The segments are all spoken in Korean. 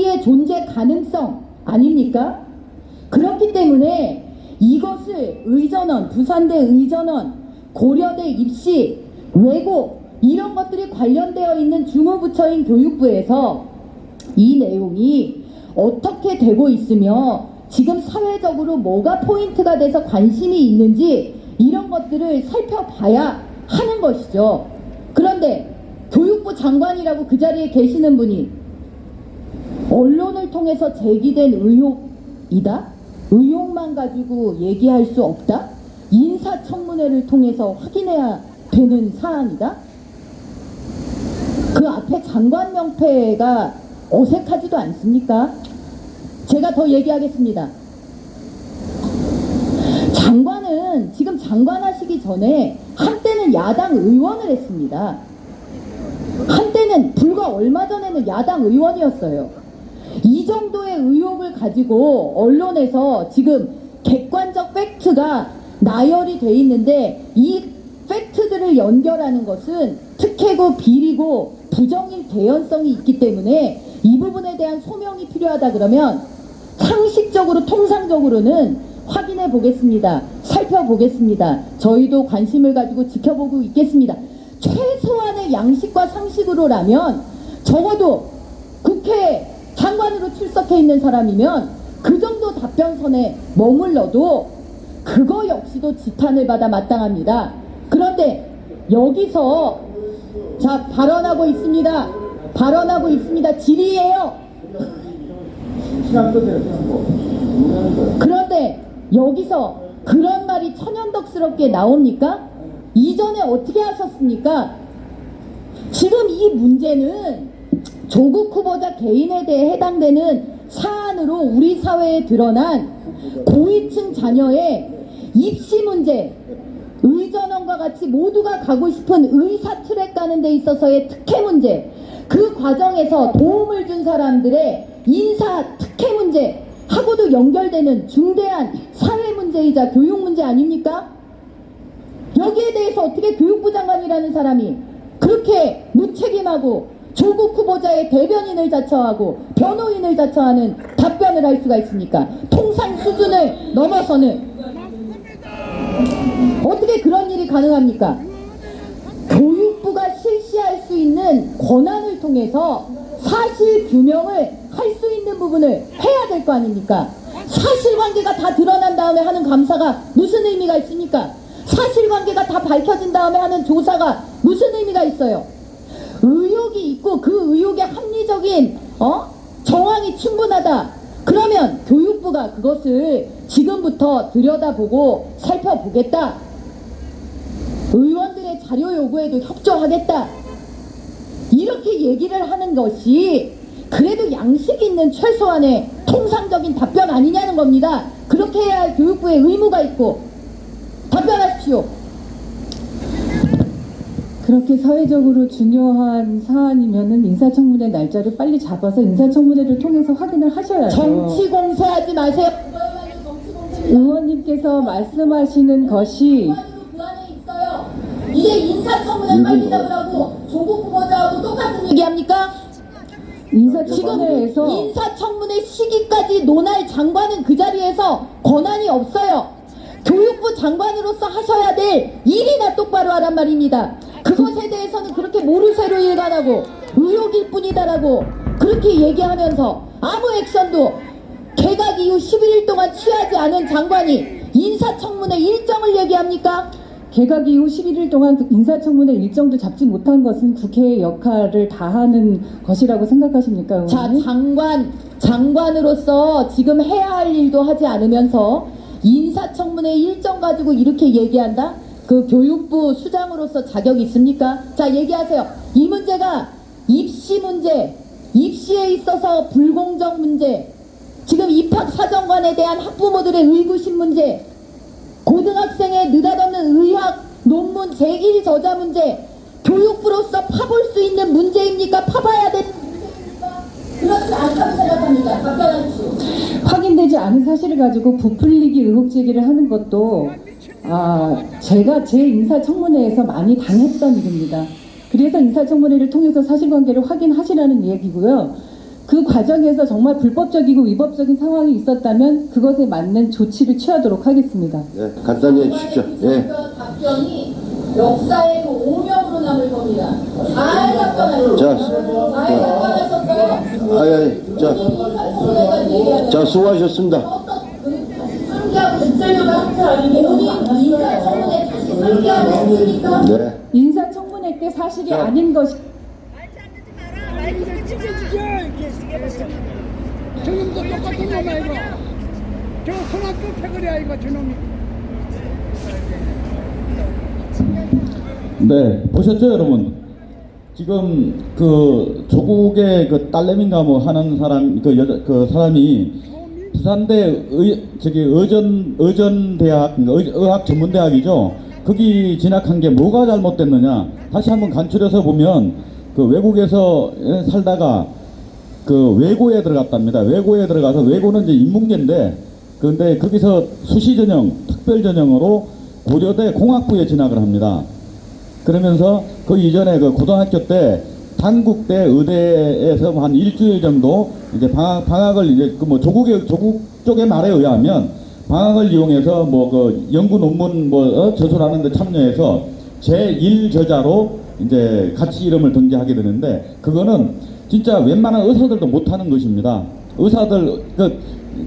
입시의 존재 가능성 아닙니까? 그렇기 때문에 이것을 의전원, 부산대 의전원, 고려대 입시, 외고 이런 것들이 관련되어 있는 주무부처인 교육부에서 이 내용이 어떻게 되고 있으며 지금 사회적으로 뭐가 포인트가 돼서 관심이 있는지 이런 것들을 살펴봐야 하는 것이죠. 그런데 교육부 장관이라고 그 자리에 계시는 분이 언론을 통해서 제기된 의혹이다? 의혹만 가지고 얘기할 수 없다? 인사청문회를 통해서 확인해야 되는 사안이다? 그 앞에 장관 명패가 어색하지도 않습니까? 제가 더 얘기하겠습니다. 장관은 지금 장관 하시기 전에 한때는 야당 의원을 했습니다. 한때는 불과 얼마 전에는 야당 의원이었어요. 이 정도의 의혹을 가지고 언론에서 지금 객관적 팩트가 나열이 돼 있는데 이 팩트들을 연결하는 것은 특혜고 비리고 부정일 개연성이 있기 때문에 이 부분에 대한 소명이 필요하다 그러면 상식적으로 통상적으로는 확인해 보겠습니다. 살펴보겠습니다. 저희도 관심을 가지고 지켜보고 있겠습니다. 최소한의 양식과 상식으로라면 적어도 국회 장관으로 출석해 있는 사람이면 그 정도 답변선에 머물러도 그거 역시도 지탄을 받아 마땅합니다. 그런데 여기서 자 발언하고 있습니다. 발언하고 있습니다. 질의예요. 그런데 여기서 그런 말이 천연덕스럽게 나옵니까? 이전에 어떻게 하셨습니까? 지금 이 문제는 조국 후보자 개인에 대해 해당되는 사안으로 우리 사회에 드러난 고위층 자녀의 입시 문제, 의전원과 같이 모두가 가고 싶은 의사 트랙 가는 데 있어서의 특혜 문제, 그 과정에서 도움을 준 사람들의 인사 특혜 문제 하고도 연결되는 중대한 사회 문제이자 교육 문제 아닙니까? 여기에 대해서 어떻게 교육부 장관이라는 사람이 그렇게 무책임하고 조국 후보자의 대변인을 자처하고 변호인을 자처하는 답변을 할 수가 있습니까? 통상 수준을 넘어서는 어떻게 그런 일이 가능합니까? 교육부가 실시할 수 있는 권한을 통해서 사실 규명을 할 수 있는 부분을 해야 될 거 아닙니까? 사실관계가 다 드러난 다음에 하는 감사가 무슨 의미가 있습니까? 사실관계가 다 밝혀진 다음에 하는 조사가 무슨 의미가 있어요? 의혹이 있고 그 의혹의 합리적인 정황이 충분하다. 그러면 교육부가 그것을 지금부터 들여다보고 살펴보겠다. 의원들의 자료 요구에도 협조하겠다. 이렇게 얘기를 하는 것이 그래도 양식 있는 최소한의 통상적인 답변 아니냐는 겁니다. 그렇게 해야 할 교육부의 의무가 있고. 답변하십시오. 그렇게 사회적으로 중요한 사안이면은 인사청문회 날짜를 빨리 잡아서 인사청문회를 통해서 확인을 하셔야죠. 정치 공세하지 마세요. 의원님께서 말씀하시는 것이 그 안에 있어요. 이제 인사청문회 빨리 잡으라고 조국 후보자하고 똑같은 얘기합니까? 인사청문회에서 지금 인사청문회 시기까지 논할 장관은 그 자리에서 권한이 없어요. 교육부 장관으로서 하셔야 될 일이나 똑바로 하란 말입니다. 그것에 대해서는 그렇게 모르쇠로 일관하고 의혹일 뿐이다라고 그렇게 얘기하면서 아무 액션도 개각 이후 11일 동안 취하지 않은 장관이 인사청문회 일정을 얘기합니까? 개각 이후 11일 동안 그 인사청문회 일정도 잡지 못한 것은 국회의 역할을 다하는 것이라고 생각하십니까? 자, 의원님? 장관으로서 지금 해야 할 일도 하지 않으면서 인사청문회 일정 가지고 이렇게 얘기한다? 그 교육부 수장으로서 자격이 있습니까? 자, 얘기하세요. 이 문제가 입시 문제, 입시에 있어서 불공정 문제, 지금 입학사정관에 대한 학부모들의 의구심 문제, 고등학생의 느닷없는 의학 논문 제길 저자 문제, 교육부로서 파볼 수 있는 문제입니까? 파봐야 되는 문제입니까? 그렇지 않다고 생각합니다. 답변하십시오. 확인되지 않은 사실을 가지고 부풀리기 의혹 제기를 하는 것도 제가 제 인사청문회에서 많이 당했던 일입니다. 그래서 인사청문회를 통해서 사실관계를 확인하시라는 얘기고요. 그 과정에서 정말 불법적이고 위법적인 상황이 있었다면 그것에 맞는 조치를 취하도록 하겠습니다. 네, 간단히 해주십시오. 예. 답변이 역사의 그 오명으로 남을 겁니다. 잘 답변하셨어요. 자, 잘 답변하셨어요. 자, 수고하셨습니다. 상기하고 있으려면 본인 인사청문회 다시 상기하고 있으니까 네. 인사청문회 때 사실이 아닌 것이 저놈도 똑같은 놈 아이가 저 손학규 패거리 아이가 저놈이 네, 보셨죠, 여러분? 지금 그 조국의 그 딸내미인가 뭐 하는 사람 그 사람이 부산대 의전대학 의학 전문대학이죠. 거기 진학한 게 뭐가 잘못됐느냐? 다시 한번 간추려서 보면 그 외국에서 살다가 그 외고에 들어갔답니다. 외고에 들어가서 외고는 이제 인문계인데 그런데 거기서 수시 전형, 특별 전형으로 고려대 공학부에 진학을 합니다. 그러면서 그 이전에 그 고등학교 때 단국대 의대에서 한 일주일 정도 이제 방학을 이제 그 뭐 조국 쪽의 말에 의하면 방학을 이용해서 뭐 그 연구 논문 저술하는 데 참여해서 제1 저자로 이제 같이 이름을 등재하게 되는데 그거는 진짜 웬만한 의사들도 못하는 것입니다. 의사들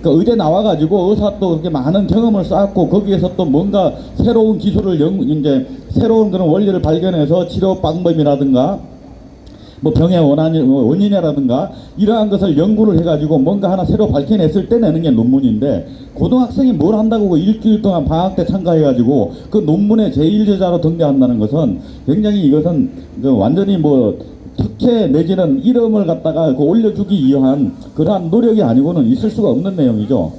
그 의대 나와가지고 의사 또 그렇게 많은 경험을 쌓았고 거기에서 또 뭔가 새로운 기술을 이제 새로운 그런 원리를 발견해서 치료 방법이라든가 뭐 병의 원인이라든가 이러한 것을 연구를 해가지고 뭔가 하나 새로 밝혀냈을 때 내는 게 논문인데 고등학생이 뭘 한다고 일주일 동안 방학 때 참가해가지고 그 논문의 제1저자로 등재한다는 것은 굉장히 이것은 완전히 뭐 특혜 내지는 이름을 갖다가 올려주기 위한 그러한 노력이 아니고는 있을 수가 없는 내용이죠.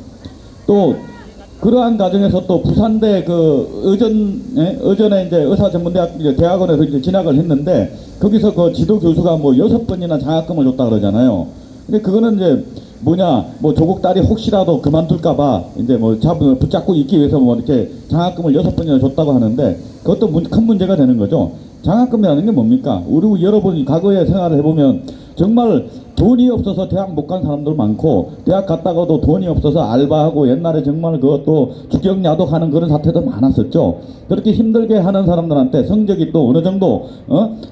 또 그러한 과정에서 또 부산대 그 의전에 이제 의사전문대학 대학원에서 이제 진학을 했는데 거기서 그 지도 교수가 뭐 6번이나 장학금을 줬다 그러잖아요. 근데 그거는 이제 뭐냐 뭐 조국 딸이 혹시라도 그만둘까봐 이제 뭐 붙잡고 있기 위해서 뭐 이렇게 장학금을 6번이나 줬다고 하는데 그것도 큰 문제가 되는 거죠. 장학금이라는 게 뭡니까? 우리 여러분이 과거에 생활을 해보면 정말 돈이 없어서 대학 못 간 사람들 많고 대학 갔다가도 돈이 없어서 알바하고 옛날에 정말 그것도 주경야독하는 그런 사태도 많았었죠. 그렇게 힘들게 하는 사람들한테 성적이 또 어느 정도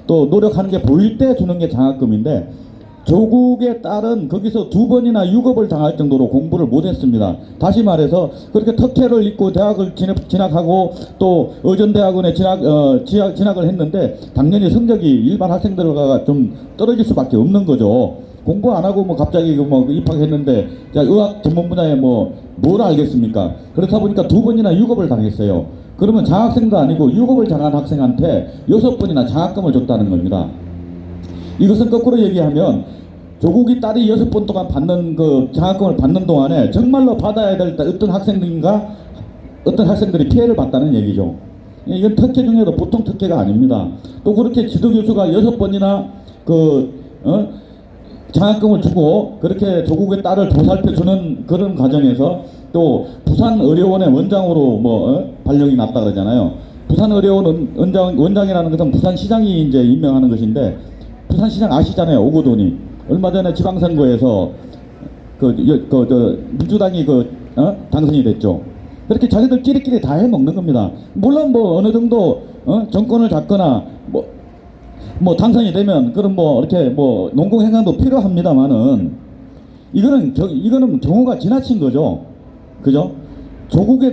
또 노력하는 게 보일 때 주는 게 장학금인데 조국의 딸은 거기서 2번이나 유급을 당할 정도로 공부를 못했습니다. 다시 말해서 그렇게 특혜를 입고 대학을 진학하고 또 의전대학원에 진학을 했는데 당연히 성적이 일반 학생들과 좀 떨어질 수밖에 없는 거죠. 공부 안 하고 뭐 갑자기 뭐 입학했는데 의학 전문 분야에 뭘 알겠습니까? 그렇다 보니까 2번이나 유급을 당했어요. 그러면 장학생도 아니고 유급을 당한 학생한테 6번이나 장학금을 줬다는 겁니다. 이것은 거꾸로 얘기하면 조국이 딸이 6번 동안 받는 그 장학금을 받는 동안에 정말로 받아야 될 어떤 학생들이 피해를 봤다는 얘기죠. 이건 특혜 중에도 보통 특혜가 아닙니다. 또 그렇게 지도교수가 6번이나 장학금을 주고 그렇게 조국의 딸을 보살펴주는 그런 과정에서 또 부산의료원의 원장으로 발령이 났다 그러잖아요. 부산의료원 원장이라는 것은 부산시장이 이제 임명하는 것인데 부산시장 아시잖아요. 오고돈이 얼마 전에 지방선거에서 민주당이 당선이 됐죠. 그렇게 자기들 끼리끼리 다 해먹는 겁니다. 물론 어느 정도 정권을 잡거나 당선이 되면 그런 이렇게 농공행강도 필요합니다만은 이거는 경우가 지나친 거죠. 그죠?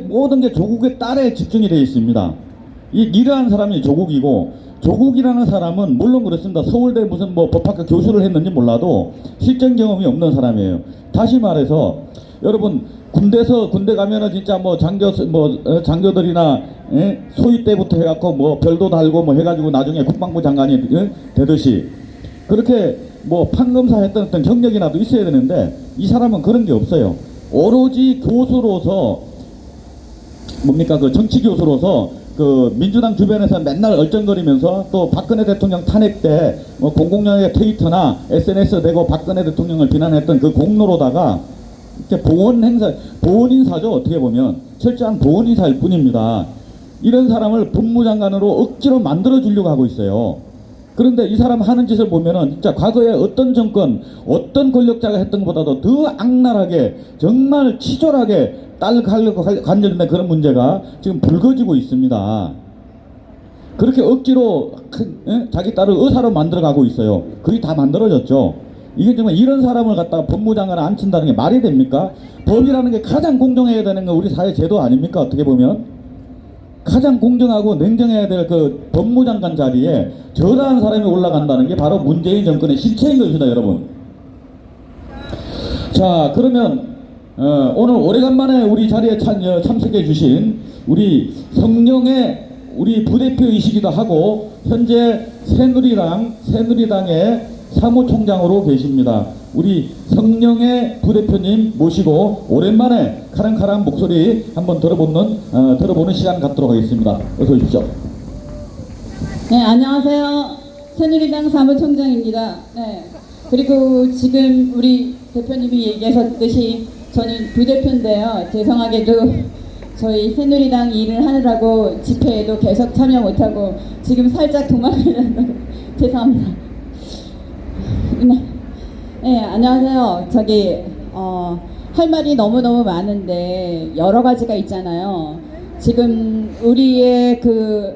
모든 게 조국의 딸에 집중이 되어 있습니다. 이러한 사람이 조국이고 조국이라는 사람은 물론 그렇습니다. 서울대 무슨 법학과 교수를 했는지 몰라도 실전 경험이 없는 사람이에요. 다시 말해서 여러분 군대 가면은 진짜 장교들이나 소위 때부터 해갖고 별도 달고 해가지고 나중에 국방부 장관이 되듯이 그렇게 판검사 했던 어떤 경력이라도 있어야 되는데 이 사람은 그런 게 없어요. 오로지 교수로서 그 정치 교수로서 민주당 주변에서 맨날 얼쩡거리면서 또 박근혜 대통령 탄핵 때 공공연하게 트위터나 SNS 대고 박근혜 대통령을 비난했던 그 공로로다가 이렇게 보훈인사죠. 어떻게 보면 철저한 보훈인사일 뿐입니다. 이런 사람을 법무장관으로 억지로 만들어 주려고 하고 있어요. 그런데 이 사람 하는 짓을 보면은 진짜 과거에 어떤 정권, 어떤 권력자가 했던 것보다도 더 악랄하게, 정말 치졸하게 딸 관련된 그런 문제가 지금 불거지고 있습니다. 그렇게 억지로 자기 딸을 의사로 만들어가고 있어요. 그게 다 만들어졌죠. 이게 정말 이런 사람을 갖다가 법무장관에 앉힌다는 게 말이 됩니까? 법이라는 게 가장 공정해야 되는 건 우리 사회 제도 아닙니까? 어떻게 보면 가장 공정하고 냉정해야 될 그 법무장관 자리에 저러한 사람이 올라간다는 게 바로 문재인 정권의 실체인 것입니다, 여러분. 자, 그러면 오늘 오래간만에 우리 자리에 참석해 주신 우리 성령의 우리 부대표이시기도 하고 현재 새누리당의 사무총장으로 계십니다. 우리 성령의 부대표님 모시고 오랜만에 카랑카랑 목소리 한번 들어보는 시간 갖도록 하겠습니다. 어서 오십시오. 네, 안녕하세요. 새누리당 사무총장입니다. 네, 그리고 지금 우리 대표님이 얘기하셨듯이 저는 부대표인데요. 죄송하게도 저희 새누리당 일을 하느라고 집회에도 계속 참여 못하고 지금 살짝 도망가려고 죄송합니다. 네, 안녕하세요. 할 말이 너무너무 많은데 여러 가지가 있잖아요. 지금 우리의 그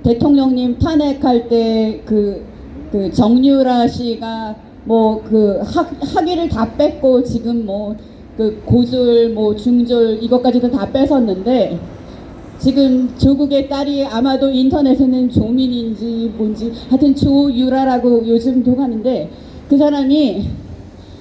대통령님 탄핵할 때 그 정유라 씨가 뭐 그 학위를 다 뺐고 지금 뭐 그 고졸 뭐 중졸 이것까지도 다 뺏었는데 지금 조국의 딸이 아마도 인터넷에는 조민인지 뭔지 하여튼 조유라라고 요즘 도가는데 그 사람이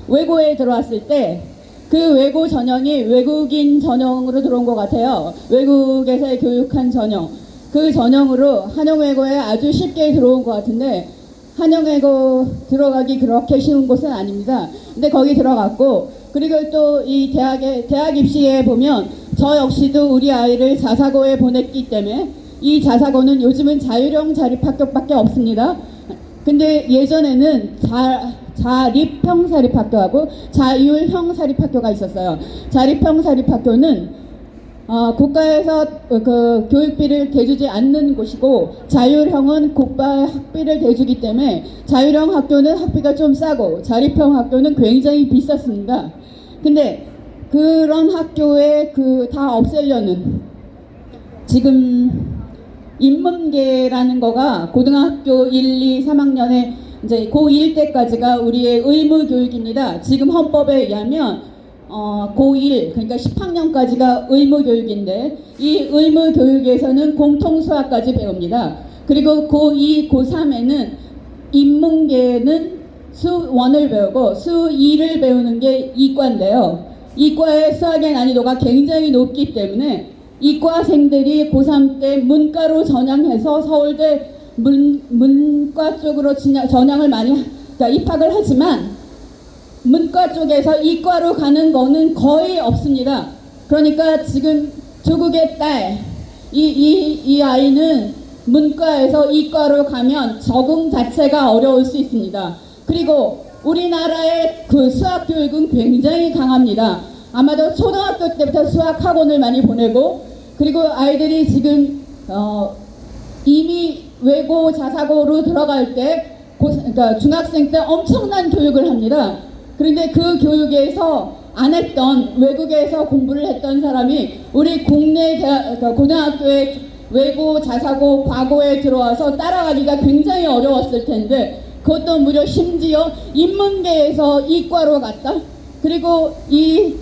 외고에 들어왔을 때 그 외고 전형이 외국인 전형으로 들어온 것 같아요. 외국에서 교육한 전형. 그 전형으로 한영외고에 아주 쉽게 들어온 것 같은데 한영외고 들어가기 그렇게 쉬운 곳은 아닙니다. 근데 거기 들어갔고 그리고 또 이 대학 입시에 보면 저 역시도 우리 아이를 자사고에 보냈기 때문에 이 자사고는 요즘은 자율형 자립학교밖에 없습니다. 근데 예전에는 자립형 사립학교하고 자율형 사립학교가 있었어요. 자립형 사립학교는 국가에서 그 교육비를 대주지 않는 곳이고 자율형은 국가 학비를 대주기 때문에 자율형 학교는 학비가 좀 싸고 자립형 학교는 굉장히 비쌌습니다. 근데 그런 학교에 다 없애려는 지금 인문계라는 거가 고등학교 1, 2, 3학년에 이제 고1 때까지가 우리의 의무 교육입니다. 지금 헌법에 의하면 고1 그러니까 10학년까지가 의무 교육인데 이 의무 교육에서는 공통 수학까지 배웁니다. 그리고 고2, 고3에는 인문계는 수1을 배우고 수2를 배우는 게 이과인데요. 이과의 수학의 난이도가 굉장히 높기 때문에 이과생들이 고3 때 문과로 전향해서 서울대 문과 쪽으로 전향을 많이 그러니까 입학을 하지만 문과 쪽에서 이과로 가는 거는 거의 없습니다. 그러니까 지금 조국의 딸 이 아이는 문과에서 이과로 가면 적응 자체가 어려울 수 있습니다. 그리고 우리나라의 그 수학 교육은 굉장히 강합니다. 아마도 초등학교 때부터 수학 학원을 많이 보내고 그리고 아이들이 지금 이미 외고 자사고로 들어갈 때 그러니까 중학생 때 엄청난 교육을 합니다. 그런데 그 교육에서 안 했던 외국에서 공부를 했던 사람이 우리 국내 그러니까 고등학교에 외고 자사고 과고에 들어와서 따라가기가 굉장히 어려웠을 텐데 그것도 무려 심지어 인문계에서 이과로 갔다. 그리고 이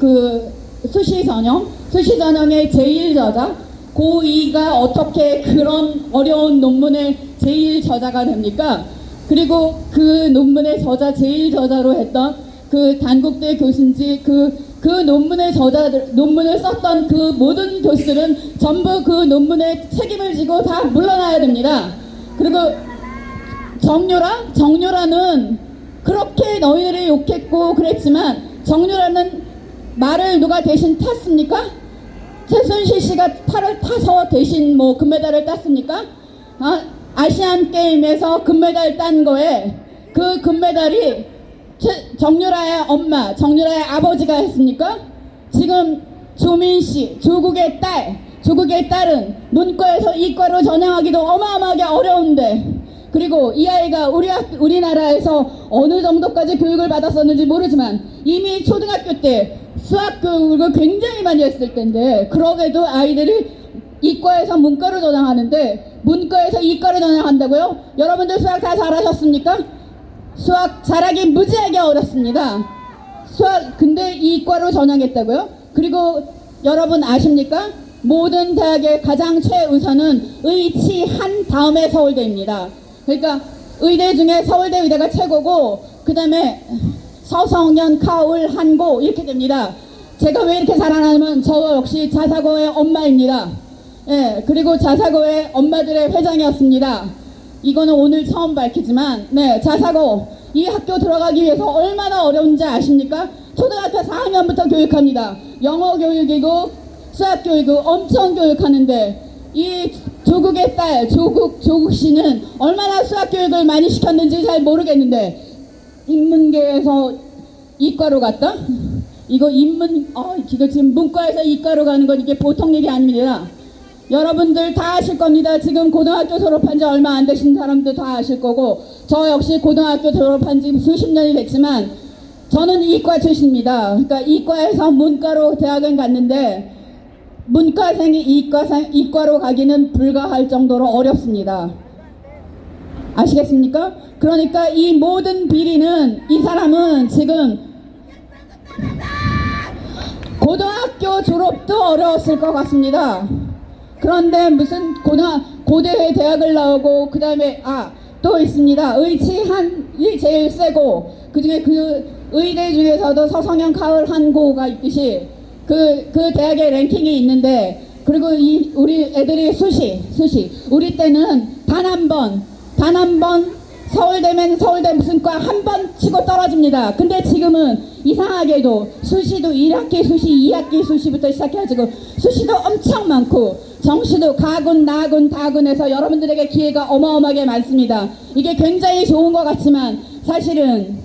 수시 전형의 제1저자 고2가 어떻게 그런 어려운 논문의 제1저자가 됩니까? 그리고 그 논문의 제1저자로 했던 그 단국대 교수인지 그 논문을 썼던 그 모든 교수들은 전부 그 논문에 책임을 지고 다 물러나야 됩니다. 그리고 정유라는 그렇게 너희들이 욕했고 그랬지만 정유라는 말을 누가 대신 탔습니까? 최순실 씨가 타서 대신 뭐 금메달을 땄습니까? 아시안 게임에서 금메달 딴 거에 그 금메달이 정유라의 엄마, 정유라의 아버지가 했습니까? 지금 조민 씨, 조국의 딸은 문과에서 이과로 전향하기도 어마어마하게 어려운데 그리고 이 아이가 우리나라에서 어느 정도까지 교육을 받았었는지 모르지만 이미 초등학교 때 수학 교육을 굉장히 많이 했을 텐데 그러게도 아이들이 이과에서 문과로 전향하는데 문과에서 이과로 전향한다고요? 여러분들 수학 다 잘하셨습니까? 수학 잘하기 무지하게 어렵습니다. 수학 근데 이과로 전향했다고요? 그리고 여러분 아십니까? 모든 대학의 가장 최우선은 의치한 다음에 서울대입니다. 그러니까 의대 중에 서울대 의대가 최고고 그 다음에 서성연, 카울, 한고 이렇게 됩니다. 제가 왜 이렇게 잘하냐면 저 역시 자사고의 엄마입니다. 예, 그리고 자사고의 엄마들의 회장이었습니다. 이거는 오늘 처음 밝히지만 네, 자사고 이 학교 들어가기 위해서 얼마나 어려운지 아십니까? 초등학교 4학년부터 교육합니다. 영어 교육이고 수학 교육이고 엄청 교육하는데 이 조국의 딸 조국 씨는 얼마나 수학 교육을 많이 시켰는지 잘 모르겠는데 인문계에서 이과로 갔다? 이거 이거 지금 문과에서 이과로 가는 건 이게 보통 일이 아닙니다. 여러분들 다 아실 겁니다. 지금 고등학교 졸업한 지 얼마 안 되신 사람들 다 아실 거고 저 역시 고등학교 졸업한 지 수십 년이 됐지만 저는 이과 출신입니다. 그러니까 이과에서 문과로 대학을 갔는데 문과생이 이과로 가기는 불가할 정도로 어렵습니다. 아시겠습니까? 그러니까 이 모든 비리는 이 사람은 지금 고등학교 졸업도 어려웠을 것 같습니다. 그런데 무슨 고대 대학을 나오고 그 다음에 또 있습니다. 의치한이 제일 세고 그중에 그 의대 중에서도 서성현, 카울, 한고가 있듯이 그 대학의 랭킹이 있는데 그리고 우리 애들이 수시 우리 때는 단 한 번 서울대면 서울대 무슨 과 한 번 치고 떨어집니다. 근데 지금은 이상하게도 수시도 1학기 수시, 2학기 수시부터 시작해가지고 수시도 엄청 많고 정시도 가군, 나군, 다군해서 여러분들에게 기회가 어마어마하게 많습니다. 이게 굉장히 좋은 것 같지만 사실은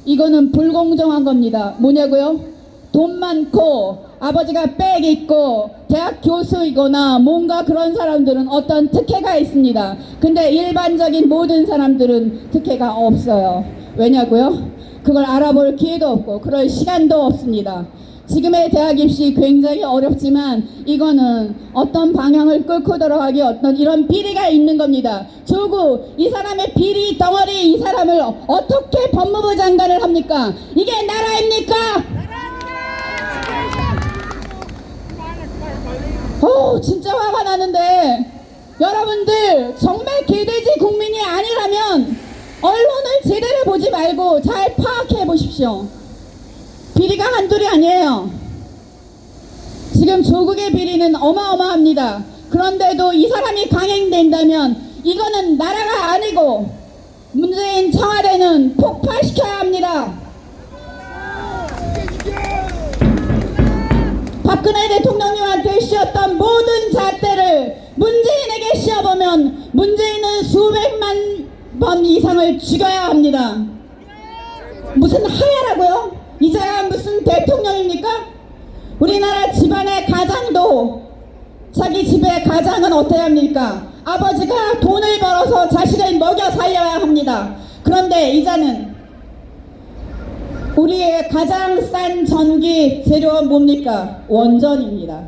이거는 불공정한 겁니다. 뭐냐고요? 돈 많고 아버지가 빽 있고 대학 교수이거나 뭔가 그런 사람들은 어떤 특혜가 있습니다. 근데 일반적인 모든 사람들은 특혜가 없어요. 왜냐고요? 그걸 알아볼 기회도 없고 그럴 시간도 없습니다. 지금의 대학 입시 굉장히 어렵지만 이거는 어떤 방향을 끌고 들어가기 어떤 이런 비리가 있는 겁니다. 조국 이 사람의 비리 덩어리 이 사람을 어떻게 법무부 장관을 합니까? 이게 나라입니까? 진짜 화가 나는데 여러분들 정말 개돼지 국민이 아니라면 언론을 제대로 보지 말고 잘 파악해 보십시오. 비리가 한둘이 아니에요. 지금 조국의 비리는 어마어마합니다. 그런데도 이 사람이 강행된다면 이거는 나라가 아니고 문재인 청와대는 폭파시켜야 합니다. 박근혜 대통령님한테 씌웠던 모든 잣대를 문재인에게 씌워보면 문재인은 수백만 번 이상을 죽여야 합니다. 무슨 하야라고요? 이 사람 무슨 대통령입니까? 우리나라 집안의 가장도 자기 집의 가장은 어때야 합니까? 아버지가 돈을 벌어서 자식을 먹여 살려야 합니다. 그런데 이자는 우리의 가장 싼 전기 재료는 뭡니까? 원전입니다.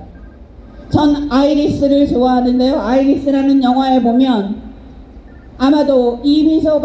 전 아이리스를 좋아하는데요. 아이리스라는 영화에 보면 아마도 이미소